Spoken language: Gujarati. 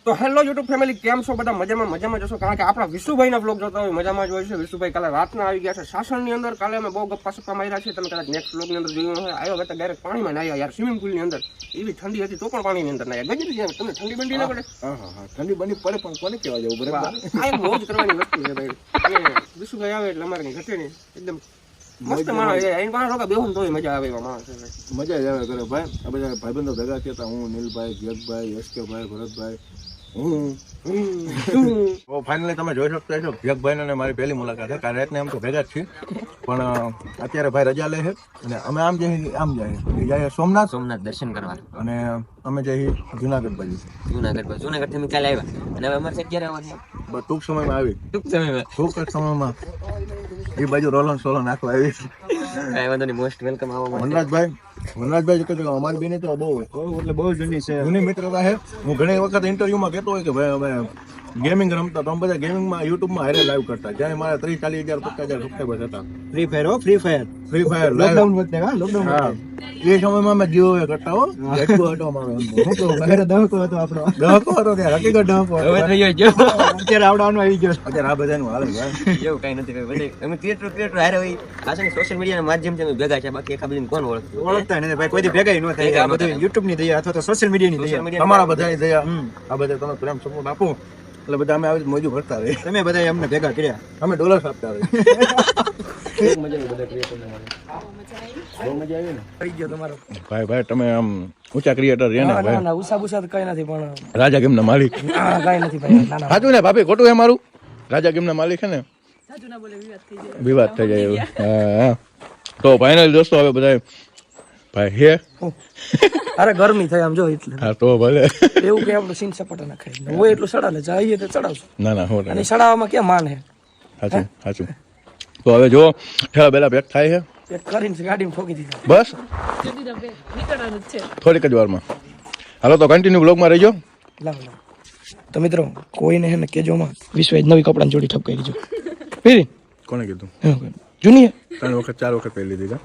તો હેલો યુટ્યુબ ફેમિલી, કેમ છો બધા? મજામાં જશો, કારણ કે આપણા વિશુભાઈના બ્લોગ જોતા હોય મજામાં જ હોય છે. વિશુભાઈ કાલે રાતના આવી ગયા છે સાસણની અંદર. કાલે અમે બહુ ગપ્પા સપ્પા માર્યા છે, તમે કદાચ નેક્સ્ટ બ્લોગની અંદર જોયું હોય. આવ્યો બેટા ડાયરેક્ટ પાણીમાં નાહ્યા યાર, સ્વિમિંગ પુલની અંદર. એવી ઠંડી હતી તો પણ પાણીની અંદર નાહ્યા. ગજબ છે. તમને ઠંડી બંડી ના પડે? હા ઠંડી બંડી પડે, પણ કોને કહેવા જવું બરાબર? આ મોજ કરવાની વસ્તુ છે ભાઈ. અને વિશુભાઈ આવે એટલે અમારે કઈ ઘટે નહીં. એકદમ મસ્ત માણસ છે. અહીં પાસે લોકો બેહું તોય મજા આવે એવા માણસ છે ભાઈ. મજા જ આવે કરે ભાઈ. આ બધા ભાઈબંધો ભેગા થયા હતા, હું, નીલભાઈ, જગભાઈ, એસકેભાઈ, ભરતભાઈ, ફાઇનલી તમે જોઈ શકતા છો જગભાઈ ને મારી પહેલી મુલાકાત છે. કાલે રાતને એમ તો ભેગા જ છીએ, પણ અત્યારે ભાઈ રજા લે છે અને અમે આમ જઈએ સોમનાથ દર્શન કરવા, અને અમે જઈએ જુનાગઢ બાજુ. જુનાગઢ થી કાલે આવ્યા અને હવે અમારે ક્યારે આવવાનું? બસ ટૂંક સમયમાં આવી, ટૂંક સમયમાં એ બાજુ રોલન સોલન નાખવા આવી. કાંઈ વાંધો નહીં, મોસ્ટ વેલકમ આવવા. વનરાજભાઈ કે અમારી બેની તો બહુ એટલે બહુ જૂની મિત્રતા છે. હું ઘણી વખત ઇન્ટરવ્યુમાં કહેતો હોય કે ભાઈ અમે ગેમિંગ રમતા તો અમે બધા ગેમિંગમાં યુટ્યુબમાં હારે લાઈવ કરતા, જ્યારે મારા 30-40,000 50,000 સબસ્ક્રાઈબર હતા. ફ્રી ફાયર લોકડાઉન હા, એ સમયમાં અમે જીઓ કરતા હો. એટલું હતો અમારો દહકો હતો ત્યાં, હકીકત દહકો હતો. અત્યારે આવડવાનું આવી ગયો. અત્યારે આ બધાનું હાલે ભાઈ, એવું કઈ નથી ભાઈ. અમે ક્રિએટર હારે હોય આ છે ને, સોશિયલ મીડિયાના માધ્યમથી અમે ભેગા છે. બાકી એકા બધી કોણ ઓળખતા નથી ભાઈ, કોઈ ભેગા ન થાય. આ બધું યુટ્યુબ ની દયા અથવા તો સોશિયલ મીડિયા ની દયા, તમારા બધાની દયા. આ બધા તમે પ્રેમ સપોર્ટ આપો એટલે બધા અમે આવી મોજું કરતા રહે. તમે બધા અમને ભેગા કર્યા, અમે ડોલર આપતા રહે. ભાઈ તમે આમ ઊંચા ક્રિએટર રહ્યા ને ભાઈ. ઉષા બુષા કઈ નથી, પણ રાજા ગેમના માલિક કઈ નથી ભાઈ. સાચું ને ભાભી, ખોટું એ મારું? રાજા ગેમના માલિક છે ને, વિવાદ થઈ જાય એવું. હા, તો ફાઇનલ દોસ્તો હવે બધા ભાઈ હે અરે ગરમી થાય આમ જો એટલે. હા તો ભલે એવું કે આપણું સીન સપાટા ના ખાય હોય એટલું સડાલે જઈએ તો ચડાવશું. ના હો અને સડાવવામાં ક્યાં માન હે? સાચું. તો હવે જો ઠેલા બેલા પેક થાય છે, એક કરીને ગાડીમાં ઠોકી દીધા બસ થોડીક જ વારમાં. હાલો તો કન્ટિન્યુ બ્લોગમાં રહેજો. લાવ તો મિત્રો, કોઈને હે ને કેજોમાં વિશ્વ નવી કપડાની જોડી ઠપકાઈ દીજો. ફેરી કોને કીધું? જૂની 3 વખત 4 વખત પહેરી લીધી.